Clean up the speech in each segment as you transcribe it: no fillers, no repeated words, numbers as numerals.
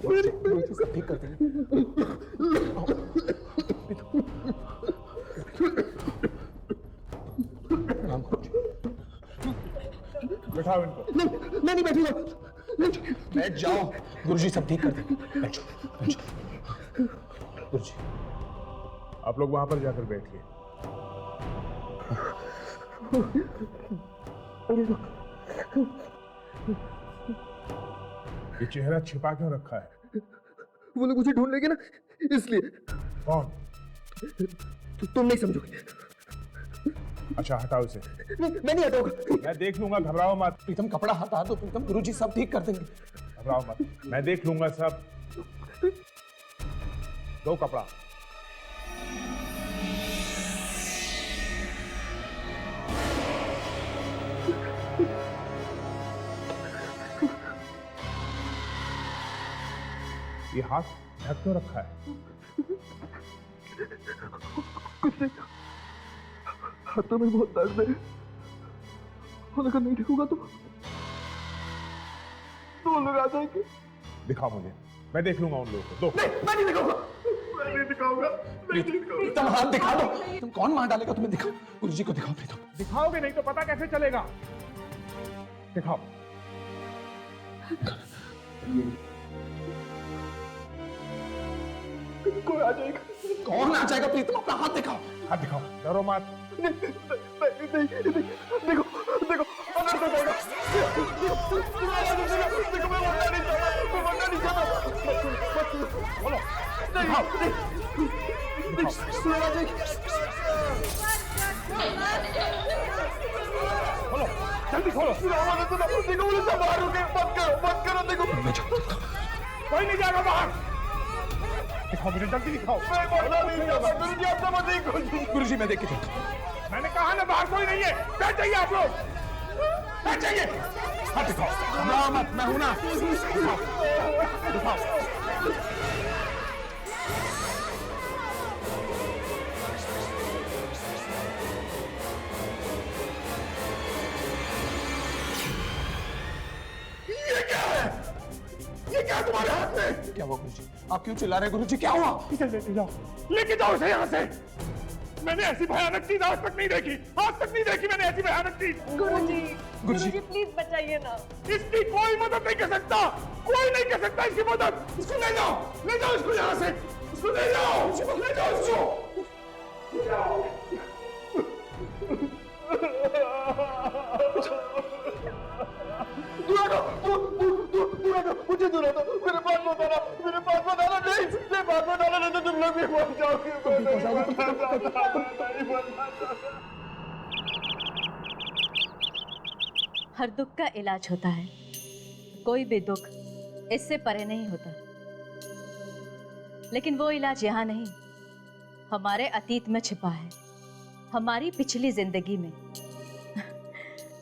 गुरुजी सब ठीक कर देंगे। प्रणाम गुरुजी। बैठाओ इनको। मैं नहीं बैठूंगा। बैठ जाओ, गुरुजी सब ठीक कर देंगे। बैठो बैठो। गुरुजी आप लोग वहां पर जाकर बैठिए। ये चेहरा छिपा क्यों रखा है? वो लोग मुझे ढूंढ लेंगे ना, इसलिए। कौन? तुम नहीं समझोगे। अच्छा हटाओ इसे। मैं नहीं हटाऊंगा। मैं देख लूंगा, घबराओ मत। प्रीतम कपड़ा हटा दो प्रीतम, गुरुजी सब ठीक कर देंगे। घबराओ मत, मैं देख लूंगा सब। दो कपड़ा। ये हाथ ढक क्यों रखा है? कुछ नहीं, हाथों में बहुत दर्द है और अगर नहीं ढकूंगा तो वो लोग आ जाएंगे। दिखाओ मुझे, मैं देख लूंगा उन लोगों को। दो। नहीं, मैं नहीं दिखाऊंगा। मैं नहीं दिखाऊंगा। प्रीतम हाथ दिखा दो। तुम कौन मार डालेगा तुम्हें? दिखाओ, गुरुजी को दिखाओ। प्रीतम दिखाओगे नहीं तो पता कैसे चलेगा? दिखाओ। कोई आ जाएगा। कौन आ जाएगा? प्रीतम अपना हाथ दिखाओ। हाथ दिखाओ, डरो मत। देखो देखो अंदर तो जाएगा। देखो मैं मरना नहीं चाहता, मैं मरना नहीं चाहता। बोलो। नहीं दिखाओ। कोई आ जाएगा। खोलो, जल्दी खोलो। देखो मुझे सब बाहर हो गए। मत करो देखो। मैं जाऊँ। कोई नहीं जाएगा बाहर। दिखाओ मुझे, जल्दी दिखाओ। मैं मरना नहीं चाहता। गुरुजी आप समझिए। गुरुजी मैं देख के चलता हूँ। मैंने कहा ना बाहर कोई नहीं है। बैठ जाइए आप लोग, बैठ जाइए। हाथ दिखाओ। घबराओ मत, मैं हूं ना। दिखाओ, दिखाओ। ये क्या है? ये क्या तुम्हारे हाथ में? क्या हुआ गुरुजी? आप क्यों चिल्ला रहे हैं गुरुजी? क्या हुआ? इसे लेके जाओ, लेके जाओ इसे यहाँ से। मैंने ऐसी भयानक चीज आज तक नहीं देखी, आज तक नहीं देखी मैंने ऐसी भयानक चीज। गुरुजी प्लीज बचाइए ना। इसकी कोई मदद नहीं कर सकता, कोई नहीं कर सकता इसकी मदद। इसको ले जाओ इसको यहाँ से। इसको ले जाओ इसको। ले जाओ। मुझे दूर दो। मेरे पास मत आना। नहीं मेरे पास मत आना, नहीं तो तुम लोग भी मर जाओगे। हर दुख का इलाज होता है, कोई भी दुख इससे परे नहीं होता। लेकिन वो इलाज यहाँ नहीं, हमारे अतीत में छिपा है, हमारी पिछली जिंदगी में।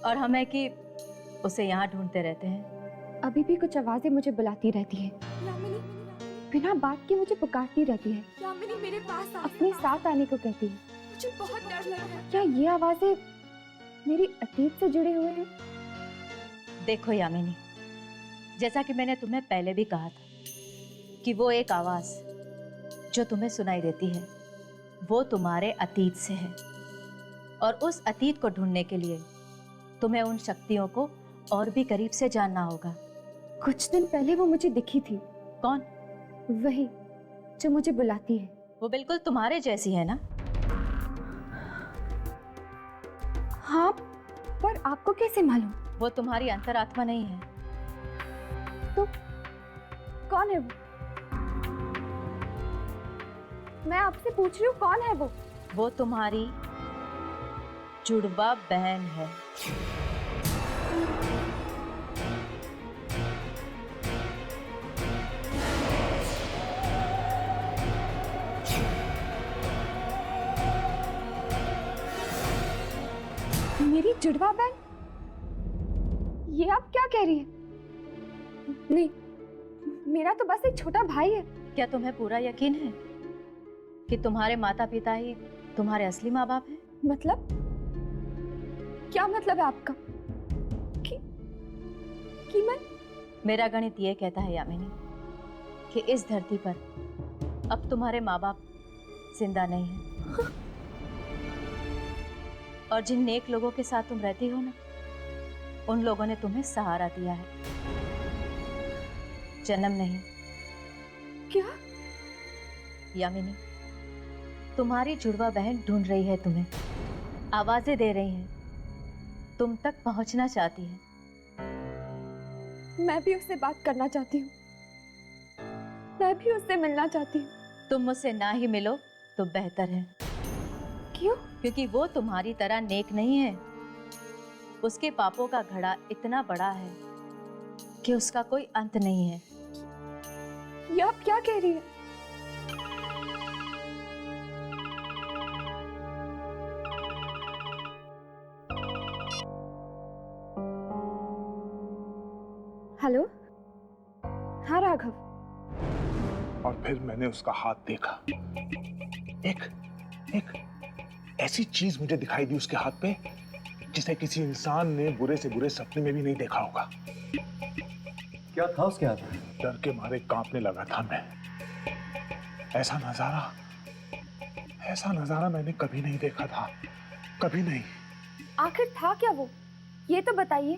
और हमें कि उसे यहाँ ढूंढते रहते हैं। अभी भी कुछ आवाजें मुझे बुलाती रहती है, बिना बात के मुझे पुकारती रहती है, यामिनी मेरे पास आ, अपने साथ आने को कहती है। मुझे बहुत डर लग रहा है। क्या ये आवाजें मेरी अतीत से जुड़े हुए हैं? देखो यामिनी, जैसा कि मैंने तुम्हें पहले भी कहा था कि वो एक आवाज जो तुम्हें सुनाई देती है वो तुम्हारे अतीत से है, और उस अतीत को ढूंढने के लिए तुम्हें उन शक्तियों को और भी करीब से जानना होगा। कुछ दिन पहले वो मुझे दिखी थी। कौन? वही जो मुझे बुलाती है। वो बिल्कुल तुम्हारे जैसी है ना? हाँ, पर आपको कैसे मालूम? वो तुम्हारी अंतरात्मा नहीं है। तो कौन है वो? मैं आपसे पूछ रही हूँ, कौन है वो? वो तुम्हारी जुड़वा बहन है। मेरी जुड़वा बहन? ये आप क्या कह रही है? नहीं, मेरा तो बस एक छोटा भाई है। क्या तुम्हें पूरा यकीन है कि तुम्हारे माता पिता ही तुम्हारे असली माँ बाप हैं? मतलब? क्या मतलब है आपका? कि मैं? मेरा गणित ये कहता है यामिनी कि इस धरती पर अब तुम्हारे माँ बाप जिंदा नहीं हैं। और जिन नेक लोगों के साथ तुम रहती हो ना, उन लोगों ने तुम्हें सहारा दिया है, जन्म नहीं। क्या? यामिनी, तुम्हारी जुड़वा बहन ढूंढ रही है तुम्हें, आवाजें दे रही है, तुम तक पहुंचना चाहती है। मैं भी उससे बात करना चाहती हूँ, मैं भी उससे मिलना चाहती हूँ। तुम मुझसे ना ही मिलो तो बेहतर है। क्यों? क्योंकि वो तुम्हारी तरह नेक नहीं है। उसके पापों का घड़ा इतना बड़ा है कि उसका कोई अंत नहीं है। ये आप क्या कह रही है? हेलो? हाँ राघव। और फिर मैंने उसका हाथ देखा। एक ऐसी चीज मुझे दिखाई दी उसके हाथ पे जिसे किसी इंसान ने बुरे से बुरे सपने में भी नहीं देखा होगा। क्या था उसके हाथ में? डर के मारे कांपने लगा था मैं। ऐसा नजारा मैंने कभी नहीं देखा था, कभी नहीं। आखिर था क्या वो? ये तो बताइए।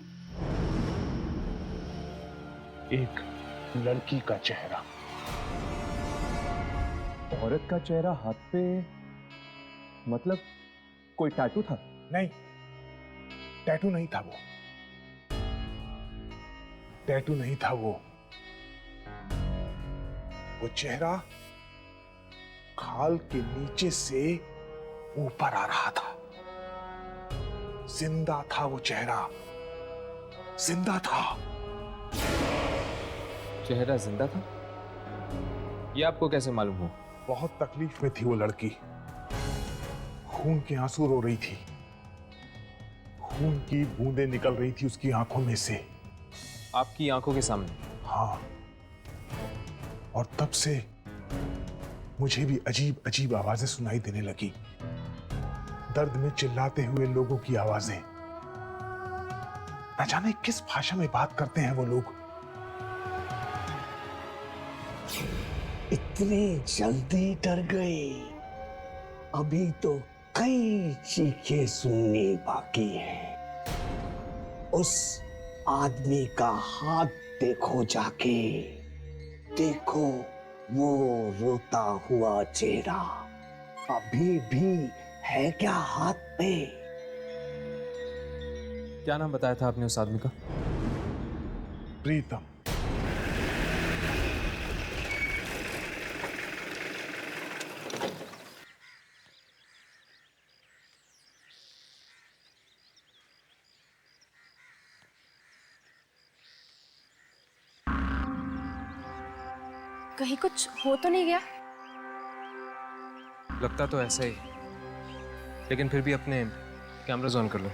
एक लड़की का चेहरा। औरत का चेहरा हाथ पे? मतलब कोई टैटू था? नहीं, टैटू नहीं था वो। टैटू नहीं था वो चेहरा खाल के नीचे से ऊपर आ रहा था। जिंदा था वो चेहरा, जिंदा था। चेहरा जिंदा था? ये आपको कैसे मालूम हो? बहुत तकलीफ में थी वो लड़की, खून के आंसू रो रही थी, खून की बूंदें निकल रही थी उसकी आंखों में से। आपकी आंखों के सामने? हाँ, और तब से मुझे भी अजीब अजीब आवाजें सुनाई देने लगी, दर्द में चिल्लाते हुए लोगों की आवाजें। न जाने किस भाषा में बात करते हैं वो लोग। इतनी जल्दी डर गए? अभी तो कई चीखें सुननी बाकी है। उस आदमी का हाथ देखो जाके, देखो वो रोता हुआ चेहरा अभी भी है क्या हाथ पे? क्या नाम बताया था आपने उस आदमी का? प्रीतम। कहीं कुछ हो तो नहीं गया? लगता तो ऐसा ही, लेकिन फिर भी अपने कैमरास ऑन कर लो।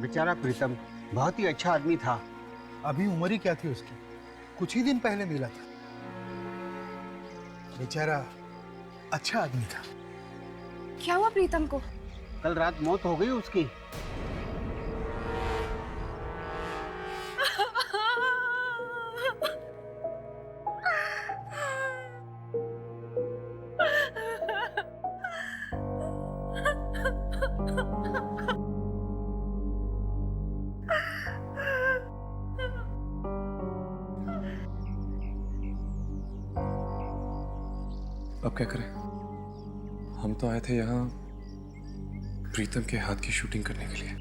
बेचारा प्रीतम बहुत ही अच्छा आदमी था। अभी उम्र ही क्या थी उसकी, कुछ ही दिन पहले मिला था। बेचारा अच्छा आदमी था। क्या हुआ प्रीतम को? कल रात मौत हो गई उसकी। अब क्या करें? हम तो आए थे यहाँ प्रीतम के हाथ की शूटिंग करने के लिए,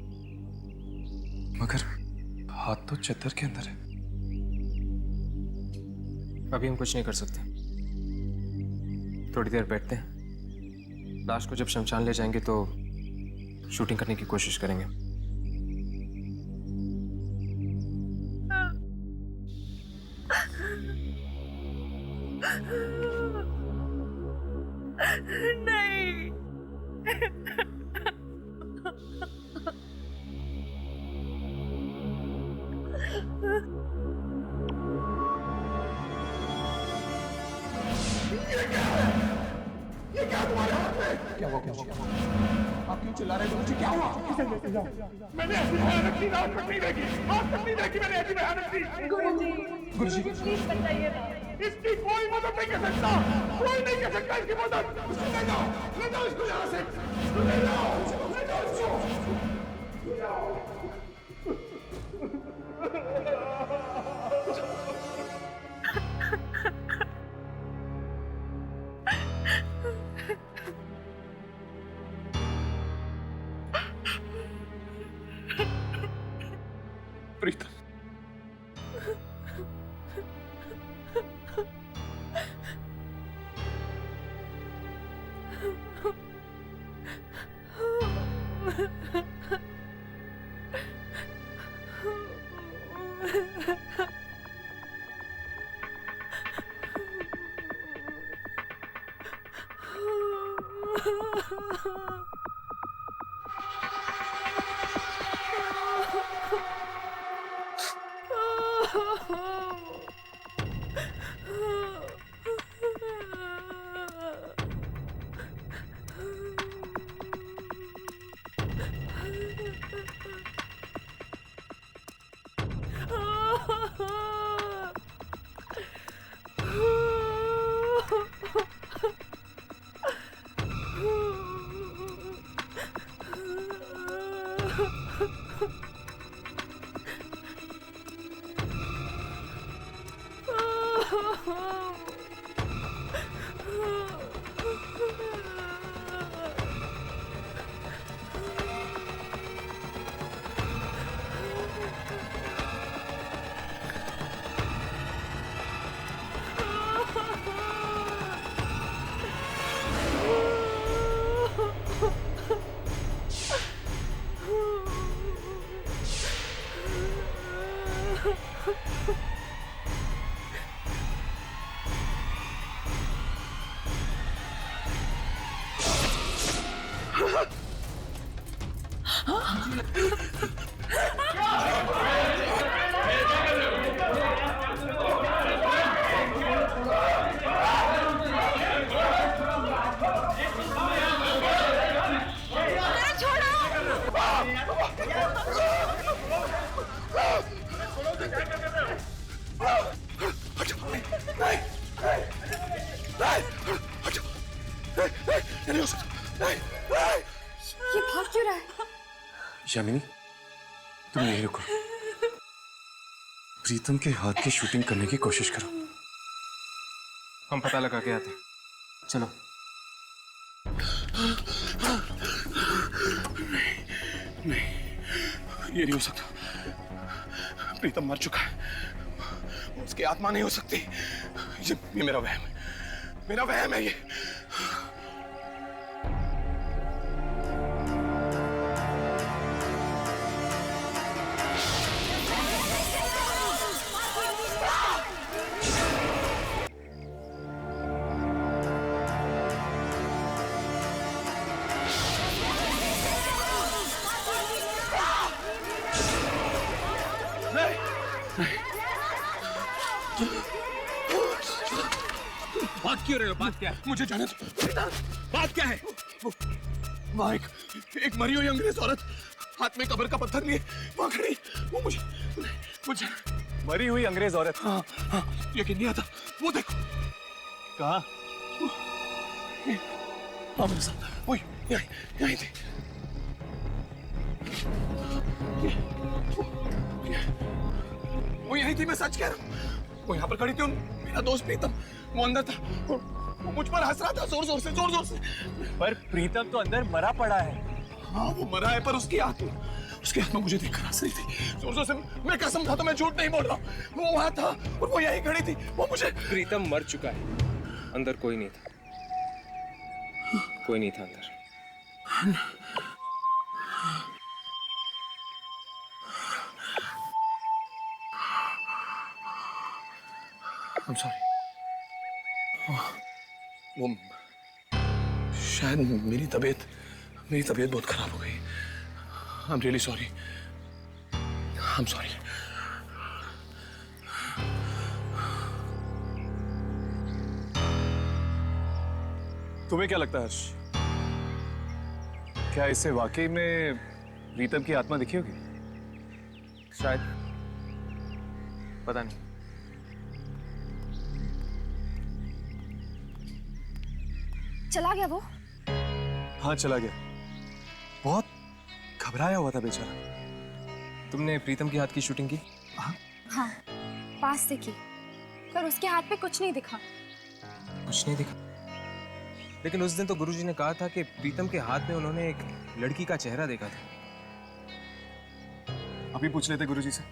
मगर हाथ तो चद्दर के अंदर है। अभी हम कुछ नहीं कर सकते, थोड़ी देर बैठते हैं। लाश को जब शमशान ले जाएंगे तो शूटिंग करने की कोशिश करेंगे। नहीं। ये क्या तुम्हारे हाथ में? क्या हुआ गुरुजी? आप क्यों चिल्ला रहे हैं गुरुजी? क्या हुआ? मैंने ऐसी भयानक चीज आज तक नहीं देखी, आज तक नहीं देखी मैंने ऐसी भयानक चीज। गुरुजी प्लीज बताइए ना। इसकी कोई मदद नहीं कर सकता, कोई नहीं कर सकता इसकी मदद। उसको ले जाओ इसको यहाँ से, ले जाओ इसको। प्रीतम, ये भाग क्यों रहा है? यामिनी, तुम यहीं रुको। प्रीतम के हाथ की शूटिंग करने की कोशिश करो। हम पता लगा के आते हैं। चलो। नहीं, ये नहीं हो सकता। प्रीतम मर चुका है, उसकी आत्मा नहीं हो सकती। ये मेरा वहम है, मेरा वहम है ये। बात क्यों रहे हो? बात क्या है? मुझे जाने दो। बात क्या है? वहाँ एक मरी हुई अंग्रेज औरत हाथ में कब्र का पत्थर लिए वहाँ खड़ी, वो मुझे मरी हुई अंग्रेज औरत? हाँ, यकीन नहीं आता। वो देखो। कहाँ? हाँ मेरे साथ, वही यहीं थी। वो यहीं थी, मैं सच कह रहा हूँ। वो यहाँ पर खड़ी थी। मेरा दोस्त प्रीतम वो अंदर था, वो मुझ पर हंस रहा था जोर जोर से। पर प्रीतम तो अंदर मरा पड़ा है। हाँ वो मरा है, पर उसकी आत्मा मुझे देखकर हंस रही थी जोर जोर से। मैं कसम खाता, मैं झूठ नहीं बोल रहा। वो वहाँ था और वो यहीं खड़ी थी। वो मुझे। प्रीतम मर चुका है, अंदर कोई नहीं था। कोई नहीं था अंदर। I'm sorry. वो शायद मेरी तबीयत बहुत खराब हो गई। I'm really sorry. I'm sorry. तुम्हें क्या लगता है हर्ष? क्या इसे वाकई में प्रीतम की आत्मा दिखी होगी? शायद, पता नहीं। चला गया वो? हाँ चला गया। बहुत घबराया हुआ था बेचारा। तुमने प्रीतम की हाथ की शूटिंग की? हाँ, पास से की, पर उसके हाथ पे कुछ नहीं दिखा। कुछ नहीं दिखा? लेकिन उस दिन तो गुरुजी ने कहा था कि प्रीतम के हाथ में उन्होंने एक लड़की का चेहरा देखा था। अभी पूछ लेते गुरुजी से।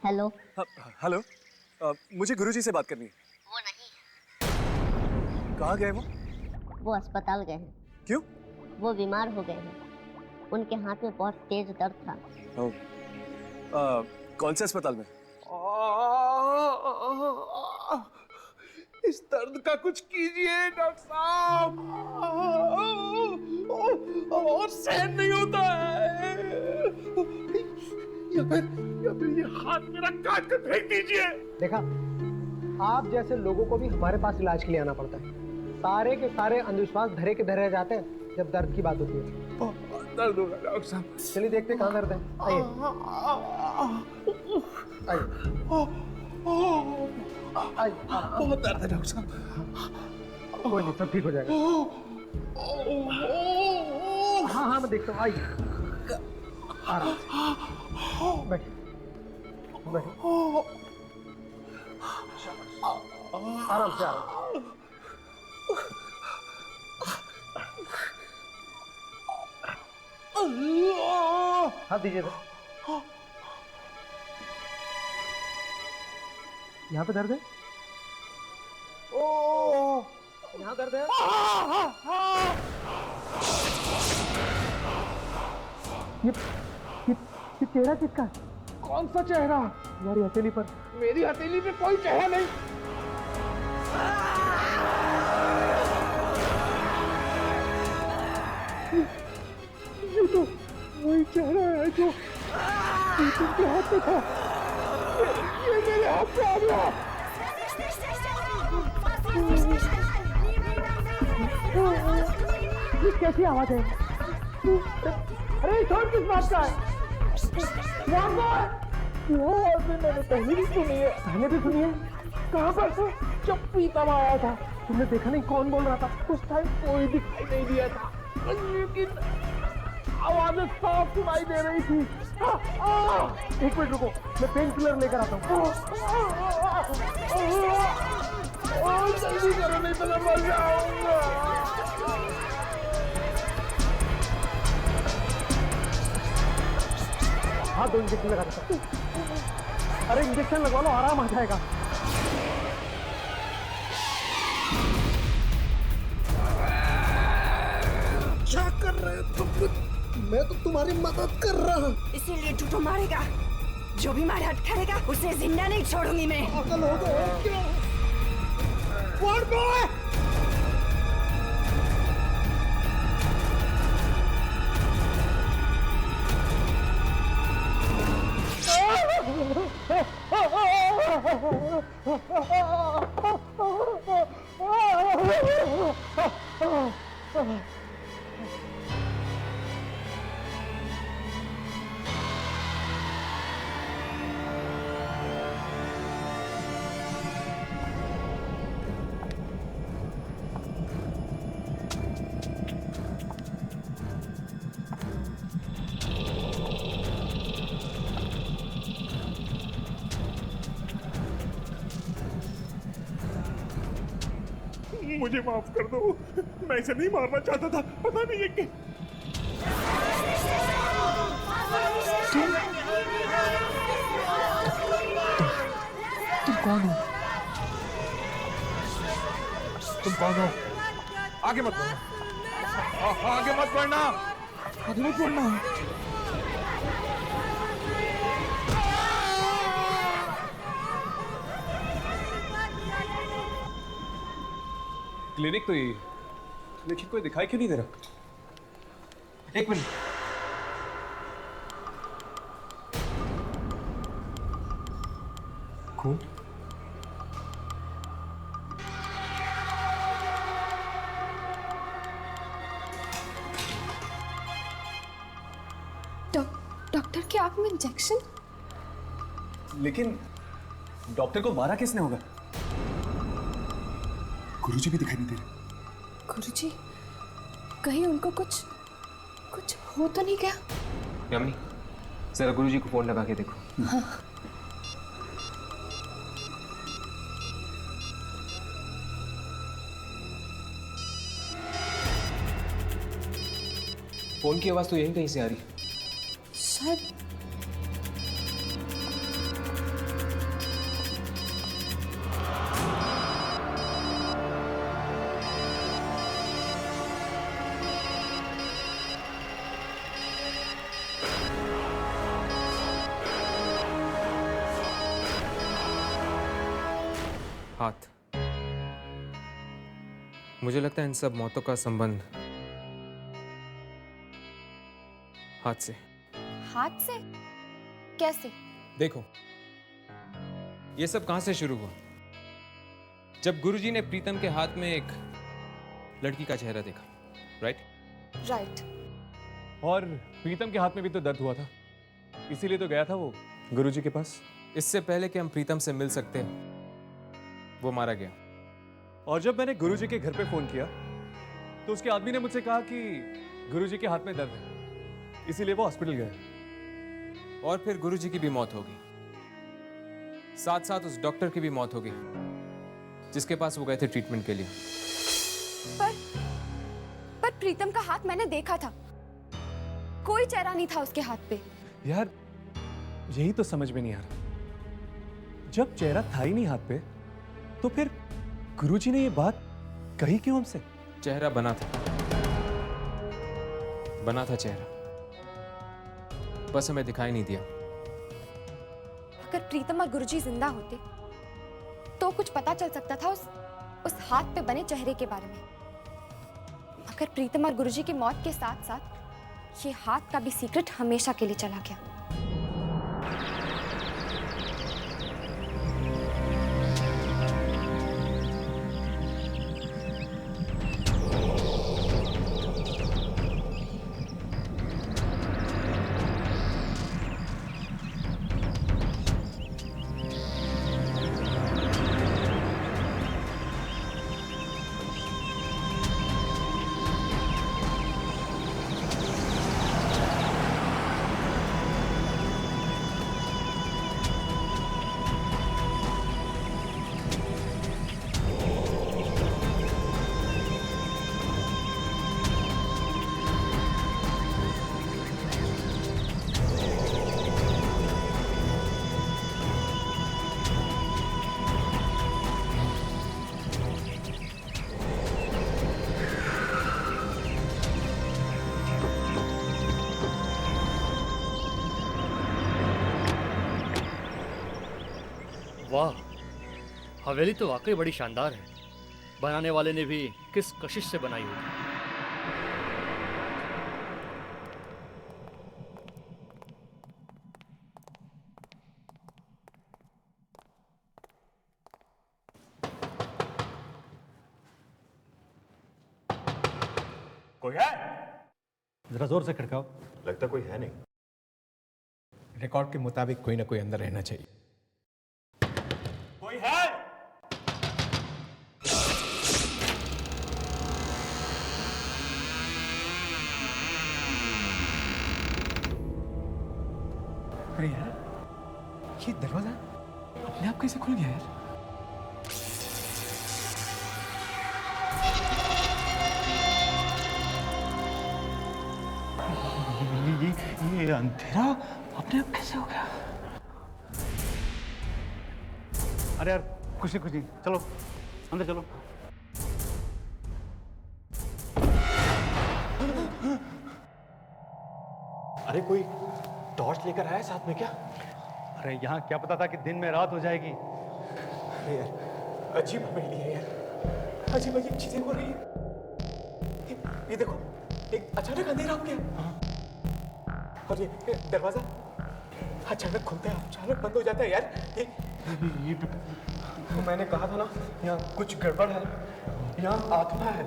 हेलो। हेलो, मुझे गुरुजी से बात करनी है। वो नहीं। कहाँ गए वो अस्पताल गए हैं। क्यों? वो बीमार हो गए हैं। उनके हाथ में बहुत तेज दर्द था। कौन से अस्पताल में? इस दर्द का कुछ कीजिए डॉक्टर साहब। और सहन नहीं होता है। या फिर ये हाथ मेरा काट कर फेंक दीजिए। देखा, आप जैसे लोगों को भी हमारे पास इलाज के लिए आना पड़ता है। सारे के सारे अंधविश्वास धरे के धरे जाते हैं जब दर्द की बात होती है। दर्द होगा डॉक्टर साहब। चलिए देखते कहाँ दर्द है। आइए आइए। बहुत दर्द है डॉक्टर साहब। कोई नहीं, सब ठीक हो जाएगा। हाँ हाँ, मैं देखता हूँ। आइए, आराम से बैठिए, बैठिए। आराम से, आराम। हाथ दीजिए। यहाँ पे दर्द है? ओ, यहाँ दर्द है? ये चेहरा किसका? कौन सा चेहरा? तुम्हारी हथेली पर। मेरी हथेली पे कोई चेहरा नहीं। ये तो वही चेहरा है जो प्रीतम के हाथ में था। ये मेरे हाथ में आ गया। ये कैसी आवाज है? अरे शोर किस बात का है? वो आवाज मैंने पहले भी सुनी है। पहले भी सुनी है? कहाँ पर? जब प्रीतम आया था। तुमने देखा नहीं कौन बोल रहा था? उस टाइम कोई दिखाई नहीं दिया था, लेकिन आवाजें साफ सुनाई दे रही थी। एक मिनट रुको, मैं पेन किलर लेकर आता हूँ। जल्दी करो नहीं तो मैं मर जाऊंगा। हाँ, 2 इंजेक्शन लगा देता हूँ। अरे इंजेक्शन लगवा लो, आराम आ जाएगा। क्या कर रहे हो तुम? मैं तो तुम्हारी मदद कर रहा हूँ। इसीलिए टूटो मारेगा। जो भी मारे हट करेगा उसे जिंदा नहीं छोड़ूंगी मैं। पागल हो गए क्या? What boy? मुझे माफ कर दो, मैं इसे नहीं मारना चाहता था। पता नहीं है कि तुम कौन हो? तुम कौन हो? आगे मत बढ़ना। आगे मत बढ़ना। आगे मत बढ़ना। क्लिनिक तो यही है, लेकिन कोई दिखाई क्यों नहीं दे रहा? एक मिनट। खून? डॉक्टर की आंख में इंजेक्शन? लेकिन डॉक्टर को मारा किसने होगा? गुरुजी भी दिखाई नहीं दे रहे। गुरुजी, कहीं उनको कुछ हो तो नहीं गया? यामिनी, जरा गुरुजी को फोन लगा के देखो। हाँ। फोन की आवाज तो यहीं कहीं से आ रही। शायद हाथ। मुझे लगता है इन सब मौतों का संबंध हाथ से। हाथ से? कैसे? देखो, ये सब कहां से शुरू हुआ? जब गुरुजी ने प्रीतम के हाथ में एक लड़की का चेहरा देखा, राइट? और प्रीतम के हाथ में भी तो दर्द हुआ था, इसीलिए तो गया था वो गुरुजी के पास। इससे पहले कि हम प्रीतम से मिल सकते हैं, वो मारा गया। और जब मैंने गुरुजी के घर पे फोन किया तो उसके आदमी ने मुझसे कहा कि गुरुजी के हाथ में दर्द है, इसीलिए वो हॉस्पिटल गए। और फिर गुरुजी की भी मौत हो गई, साथ साथ उस डॉक्टर की भी मौत हो गई जिसके पास वो गए थे ट्रीटमेंट के लिए। पर प्रीतम का हाथ मैंने देखा था, कोई चेहरा नहीं था उसके हाथ पे। यार, यही तो समझ में नहीं आ रहा। जब चेहरा था ही नहीं हाथ पे, तो फिर गुरुजी ने ये बात कही क्यों हमसे? चेहरा बना था चेहरा, बस हमें दिखाई नहीं दिया। अगर प्रीतम और गुरुजी जिंदा होते तो कुछ पता चल सकता था उस हाथ पे बने चेहरे के बारे में। मगर प्रीतम और गुरुजी की मौत के साथ साथ ये हाथ का भी सीक्रेट हमेशा के लिए चला गया। वाह, हवेली तो वाकई बड़ी शानदार है। बनाने वाले ने भी किस कशिश से बनाई होगी। कोई है? जरा जोर से खड़काओ। लगता कोई है नहीं। रिकॉर्ड के मुताबिक कोई ना कोई अंदर रहना चाहिए। कोई है? अरे यार, ये दरवाजा अपने आप कैसे खुल गया यार? ये अंधेरा अपने आप कैसे हो गया? अरे यार, कुछ नहीं, चलो अंदर चलो। अरे कोई टॉर्च लेकर आया साथ में क्या? अरे यहाँ क्या पता था कि दिन में रात हो जाएगी। अरे यार, अजीब हवेली है यार, अजीब अजीब चीजें हो रही है। ये देखो, एक अचानक अंधेरा हो गया और ये दरवाजा अचानक खुलता है, अचानक बंद हो जाता है यार। तो मैंने कहा था ना, यहाँ कुछ गड़बड़ है, यहाँ आत्मा है।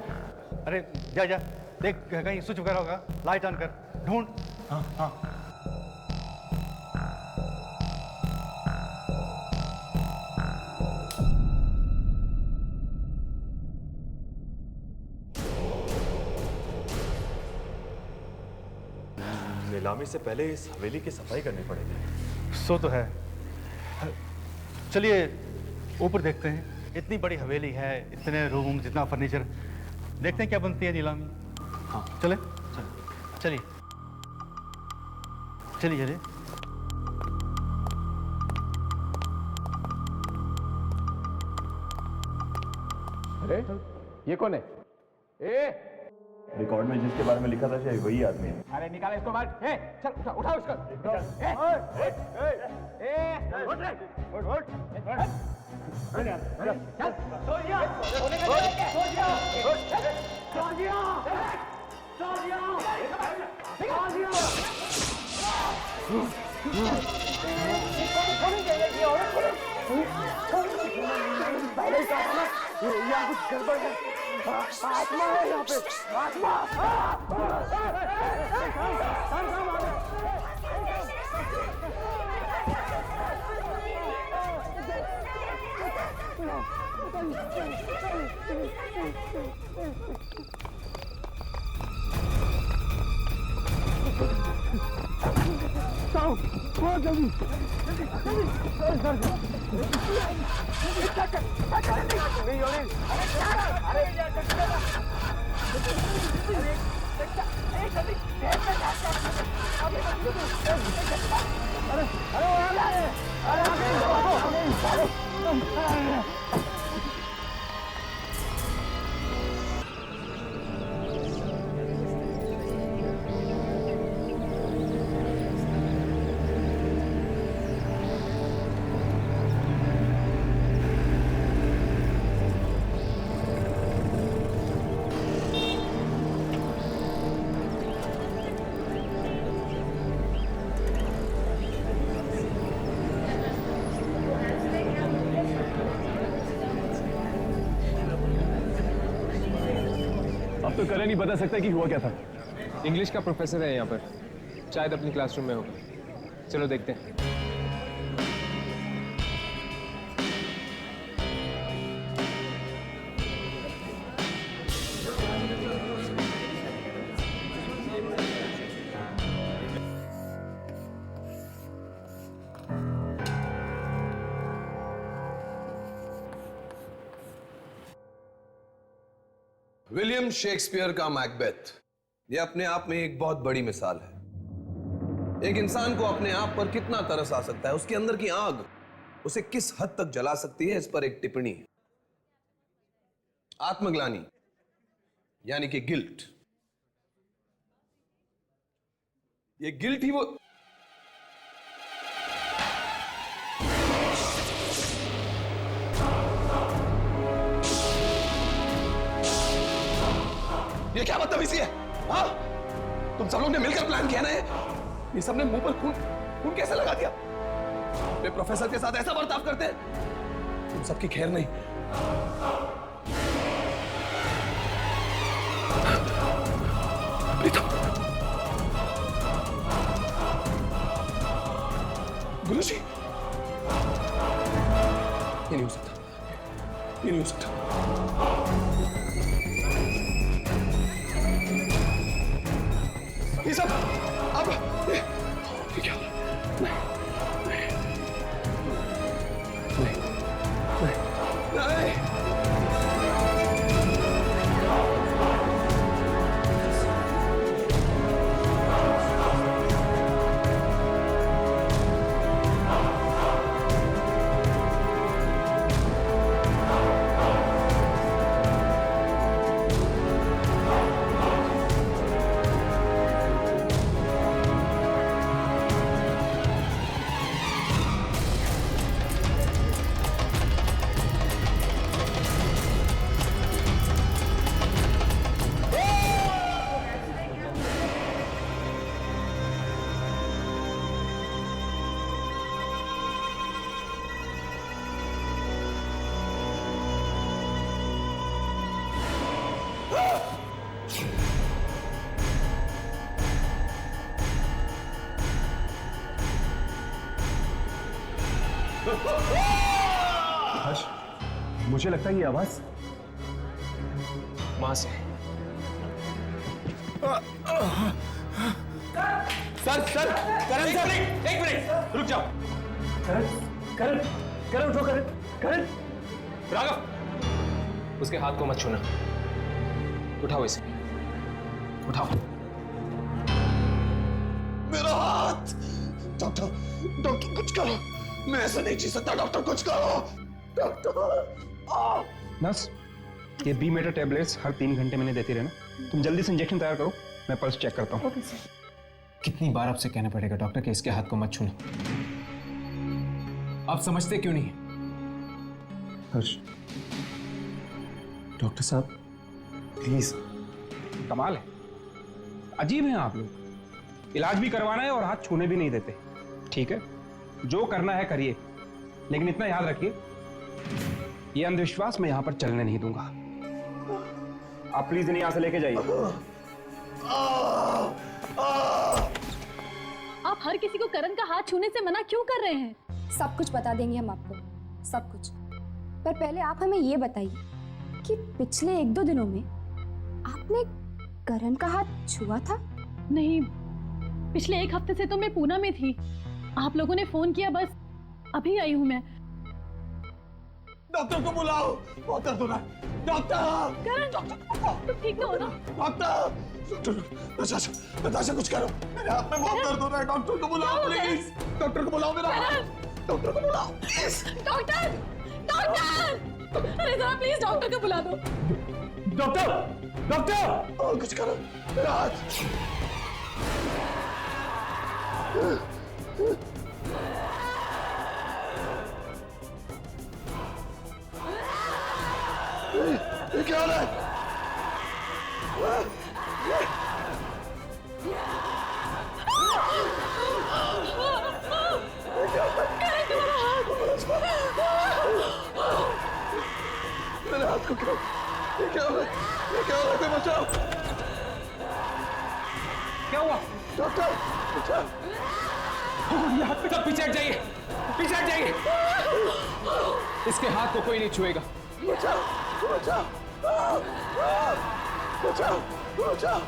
अरे जा जा देख, कहीं स्विच वगैरह होगा, लाइट ऑन कर, ढूंढ। हाँ हाँ। नीलामी से पहले इस हवेली की सफाई करनी पड़ेगी। सो तो है। चलिए ऊपर देखते हैं। इतनी बड़ी हवेली है, इतने रूम, जितना फर्नीचर, देखते हैं क्या बनती है नीलामी। हाँ चले चलिए चलिए चलिए। अरे ये कौन है? रिकॉर्ड में जिसके बारे में लिखा था शायद वही आदमी है। अरे निकाल इसको बाहर। चल उठाओ इसको। यहाँ कुछ गड़बड़ है। आत्मा है यहाँ पे, आत्मा। बहुत जल्दी अब तो करण ही बता सकता है कि हुआ क्या था। इंग्लिश का प्रोफेसर है यहाँ पर, शायद अपनी क्लासरूम में होगा। चलो देखते हैं। विलियम शेक्सपियर का मैकबेथ, यह अपने आप में एक बहुत बड़ी मिसाल है। एक इंसान को अपने आप पर कितना तरस आ सकता है, उसके अंदर की आग उसे किस हद तक जला सकती है, इस पर एक टिप्पणी है। आत्मग्लानि यानी कि गिल्ट, ये गिल्ट ही वो ये क्या बदतमीजी है? हाँ? तुम सब लोग ने मिलकर प्लान किया ना ये सबने मुंह पर खून कैसे लगा दिया? वे प्रोफेसर के साथ ऐसा बर्ताव करते हैं? तुम सबकी खैर नहीं। गुरुजी, ये नहीं हो सकता, ये नहीं हो सकता। ये सब अब ये क्या? नहीं नहीं नहीं नहीं। हर्ष, मुझे लगता है ये आवाज वहां से। सर सर करण सर, एक मिनट रुक जाओ। करण करण उठो, करण करण। राघव, उसके हाथ को मत छूना। उठाओ इसे, उठाओ। मेरा हाथ! डॉक्टर, डॉक्टर कुछ करो, मैं ऐसा नहीं जी सकता। डॉक्टर कुछ करो, डॉक्टर। नर्स, ये बी मेटा टेबलेट्स हर 3 घंटे में देती रहना। तुम जल्दी से इंजेक्शन तैयार करो, मैं पल्स चेक करता हूँ। Okay sir. कितनी बार आपसे कहना पड़ेगा डॉक्टर कि इसके हाथ को मत छूना? आप समझते क्यों नहीं? हर्ष, डॉक्टर साहब प्लीज। कमाल है, अजीब हैं आप लोग। इलाज भी करवाना है और हाथ छूने भी नहीं देते। ठीक है, जो करना है करिए, लेकिन इतना याद रखिए, ये अंधविश्वास मैं यहां पर चलने नहीं दूंगा। आप प्लीज इन्हें यहां से लेके जाइए। आप हर किसी को करण का हाथ छूने से मना क्यों कर रहे हैं? सब कुछ बता देंगे हम आपको, सब कुछ। पर पहले आप हमें ये बताइए कि पिछले 1-2 दिनों में आपने करण का हाथ छुआ था? नहीं, पिछले 1 हफ्ते से तो मैं पूना में थी। आप लोगों ने फोन किया, बस अभी आई हूं मैं। डॉक्टर को बुलाओ, बहुत दर्द हो रहा है। डॉक्टर! करण, तुम ठीक ना हो ना? डॉक्टर! नताशा, नताशा कुछ करो, मेरे हाथ में बहुत दर्द हो रहा है। डॉक्टर को बुलाओ प्लीज। डॉक्टर को बुलाओ, मेरा हाथ। डॉक्टर को बुलाओ प्लीज। डॉक्टर! डॉक्टर! अरे जरा प्लीज डॉक्टर को बुला दो। डॉक्टर! डॉक्टर! कुछ करो, मेरा हाथ। ये क्या हो रहा है? मेरे हाथ को क्या? ये क्या हो रहा है? ये क्या हो रहा है? कोई बचाओ! क्या हुआ? डॉक्टर, बचाओ! ये हाथ पे सब पीछे हट जाइए, पीछे हट जाइए। इसके हाथ को कोई नहीं छुएगा। बचाओ, बचाओ, बचाओ, बचाओ।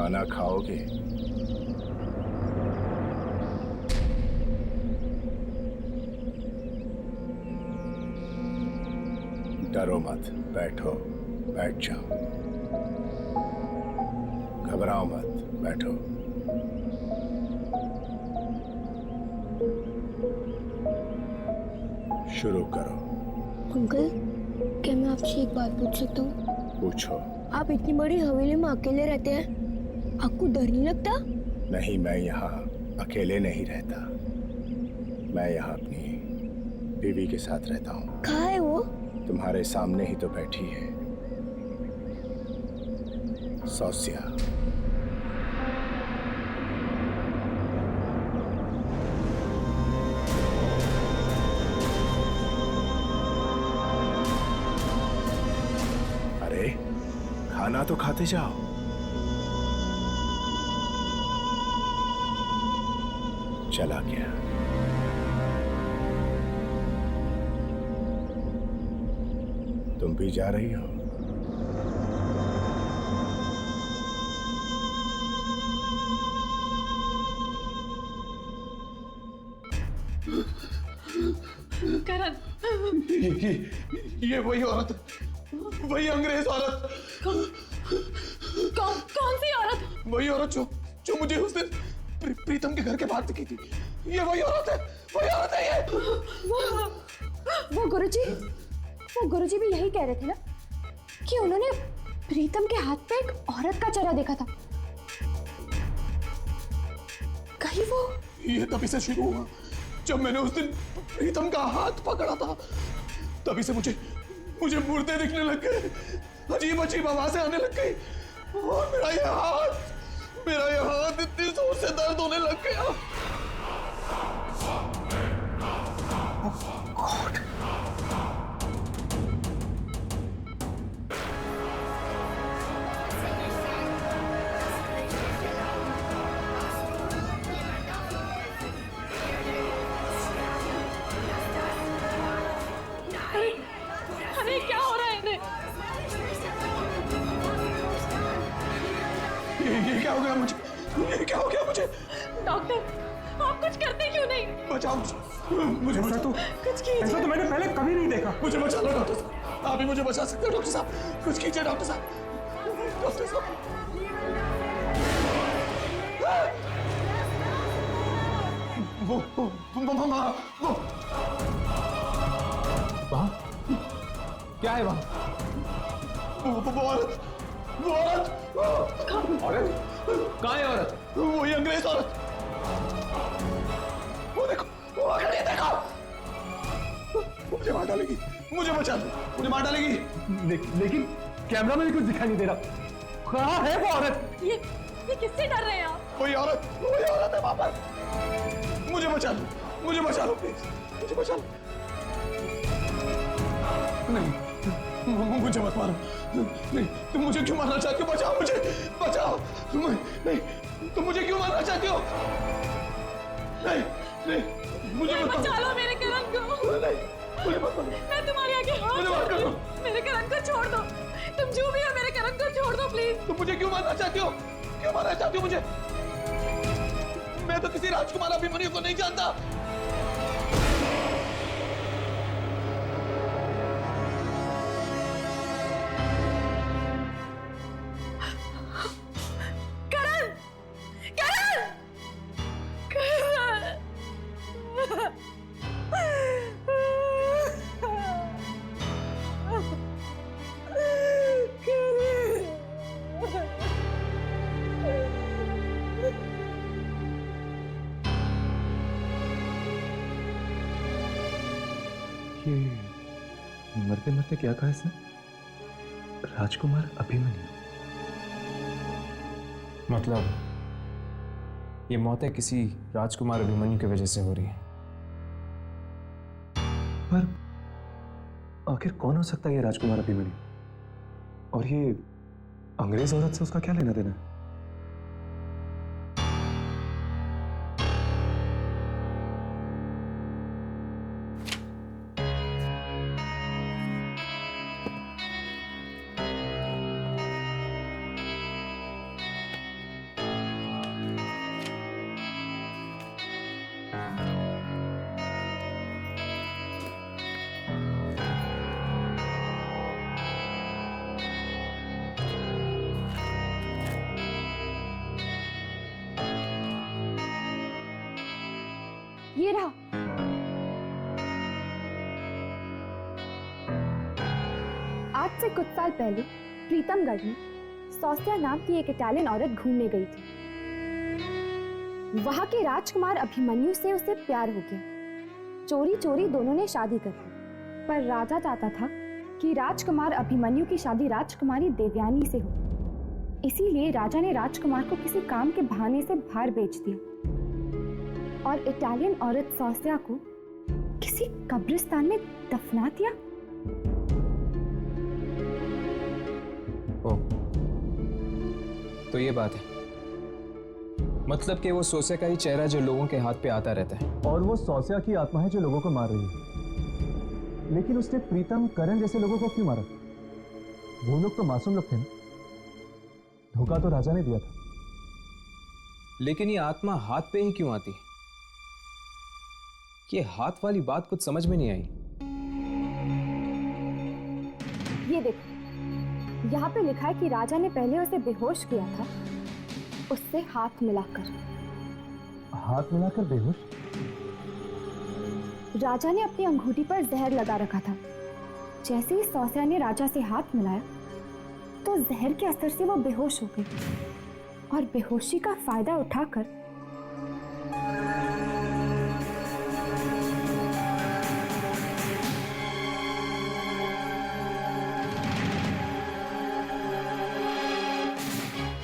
खाना खाओगे? डरो मत, बैठो, बैठ जाओ। घबराओ मत, बैठो। शुरू करो। अंकल, क्या मैं आपसे एक बात पूछ सकता हूँ? पूछो। आप इतनी बड़ी हवेली में अकेले रहते हैं, आपको डर नहीं लगता? नहीं, मैं यहाँ अकेले नहीं रहता। मैं यहाँ अपनी बीवी के साथ रहता हूँ। कहाँ है वो? तुम्हारे सामने ही तो बैठी है, सौस्या। अरे खाना तो खाते जाओ। चला गया। तुम भी जा रही हो? करण, ये वही औरत, वही अंग्रेज औरत। कौन सी औरत? वही औरत जो मुझे उस दिन प्रीतम के घर के बाहर दिखी थी। ये वही औरत है, वही औरत है ये। वो गुरुजी भी यही कह रहे थे ना कि उन्होंने प्रीतम के हाथ पे एक औरत का चेहरा देखा था। कहीं वो ये तभी से शुरू हुआ जब मैंने उस दिन प्रीतम का हाथ पकड़ा था। तभी से मुझे मुर्दे दिखने लग गए, अजीब अजीब आवाजें आने लग गई और मेरा ये हाथ इतनी जोर से दर्द होने लग गया। गॉड। अरे क्या हो रहा है इन्हें? ये क्या हो गया मुझे? ये क्या हो गया मुझे? डॉक्टर, आप कुछ करते क्यों नहीं? बचाओ मुझे, ऐसा तो कुछ कीजिए। ऐसा तो मैंने पहले कभी नहीं देखा। मुझे बचा लो डॉक्टर साहब, आप ही मुझे बचा सकते हो डॉक्टर साहब। कुछ कीजिए डॉक्टर साहब, डॉक्टर साहब। वो वहाँ क्या है? वहाँ वो औरत कहाँ है औरत? वही अंग्रेज औरत। वो देखो, वो आ खड़ी है, देखो। मुझे मार डालेगी, मुझे बचा लो, मुझे मार डालेगी। लेकिन कैमरा में भी कुछ दिखाई नहीं दे रहा। कहाँ है वो औरत? ये किससे डर रहे हैं आप? वही औरत है वहां पर। मुझे बचा लो प्लीज, मुझे बचा लो। नहीं, मुझे मत मारो। नहीं, तुम मुझे क्यों मारना चाहती हो? बचाओ मुझे, बचाओ। नहीं, तुम मुझे क्यों मारना चाहती हो? नहीं, मुझे मत बचा लो मेरे करण को। नहीं, मुझे मत मारो। मैं तुम्हारे आगे हाथ मुझे माफ कर दो। मेरे करण को छोड़ दो। तुम जो भी हो मेरे करण को छोड़ दो प्लीज। तुम मुझे क्यों मारना चाहती हो? क्यों मारना चाहती हो मुझे? मैं तो किसी राजकुमार अभिमन्यु को नहीं जानता। ये मरते मरते क्या कहा इसने? राजकुमार अभिमन्यु। मतलब ये मौतें किसी राजकुमार अभिमन्यु की वजह से हो रही है। पर आखिर कौन हो सकता है ये राजकुमार अभिमन्यु? और ये अंग्रेज औरत से उसका क्या लेना देना है? ये रहा। आज से कुछ साल पहले प्रीतमगढ़ में सौस्या नाम की एक इटालियन औरत घूमने गई थी। वहां के राजकुमार अभिमन्यु से उसे प्यार हो गया। चोरी चोरी दोनों ने शादी कर ली, पर राजा चाहता था कि राजकुमार अभिमन्यु की शादी राजकुमारी देवयानी से हो। इसीलिए राजा ने राजकुमार को किसी काम के बहाने से बाहर बेच दिया और इटालियन औरत सौस्या को किसी कब्रिस्तान में दफना दिया। ओ, तो ये बात है, मतलब कि वो सौस्या का ही चेहरा जो लोगों के हाथ पे आता रहता है। और वो सौस्या की आत्मा है जो लोगों को मार रही है। लेकिन उसने प्रीतम, करण जैसे लोगों को क्यों मारा? वो लोग तो मासूम लोग थे ना। धोखा तो राजा ने दिया था। लेकिन ये आत्मा हाथ पे ही क्यों आती है? ये हाथ वाली बात कुछ समझ में नहीं आई। ये देखो, यहाँ पे लिखा है कि राजा ने पहले उसे बेहोश किया था, उससे हाथ मिलाकर। हाथ मिलाकर बेहोश? राजा ने अपनी अंगूठी पर जहर लगा रखा था। जैसे ही सौस्या ने राजा से हाथ मिलाया तो जहर के असर से वो बेहोश हो गई और बेहोशी का फायदा उठाकर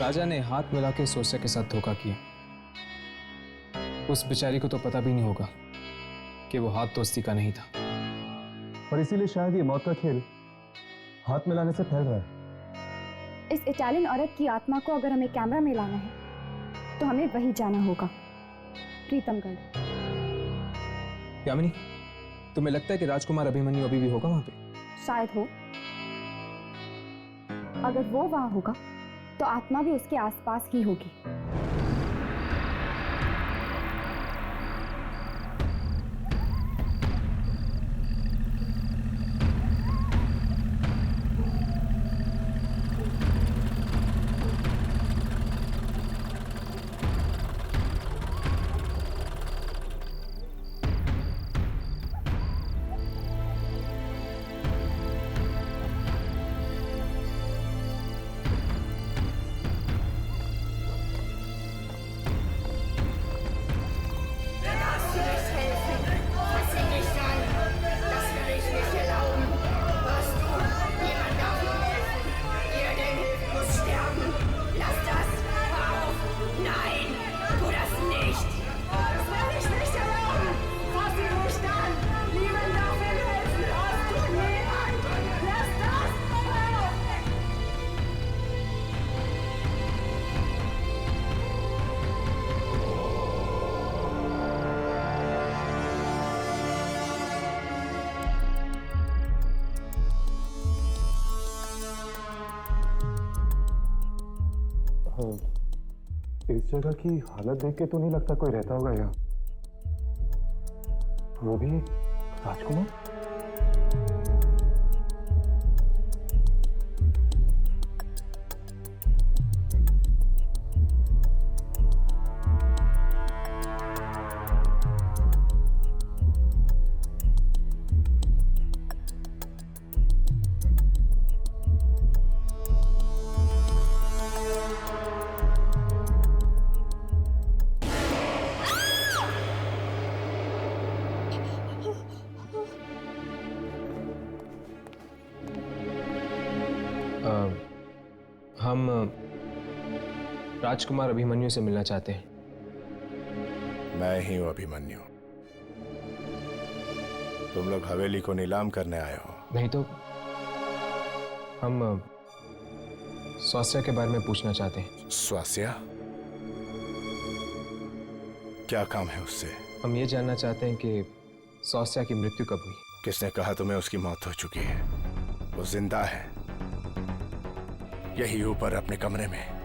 राजा ने हाथ मिला के सौस्या के साथ धोखा किया। उस बेचारी को तो पता भी नहीं होगा कि वो हाथ दोस्ती का नहीं था। और इसीलिए शायद ये मौत का खेल हाथ मिलाने से फैल रहा है। इस इटालियन औरत की आत्मा को अगर हमें कैमरा में लाना है तो हमें वही जाना होगा, प्रीतमगढ़। यामिनी, तुम्हें लगता है कि राजकुमार अभिमन्यु अभी भी होगा वहां पे? शायद हो। अगर वो वहां होगा तो आत्मा भी उसके आसपास ही होगी। इस जगह की हालत देख के तो नहीं लगता कोई रहता होगा यहाँ। वो भी राजकुमार? हम राजकुमार अभिमन्यु से मिलना चाहते हैं। मैं ही हूं अभिमन्यु। तुम लोग हवेली को नीलाम करने आए हो? नहीं तो हम सौस्या के बारे में पूछना चाहते हैं। सौस्या? क्या काम है उससे? हम ये जानना चाहते हैं कि सौस्या की मृत्यु कब हुई। किसने कहा तुम्हें उसकी मौत हो चुकी है? वो जिंदा है, यही ऊपर अपने कमरे में।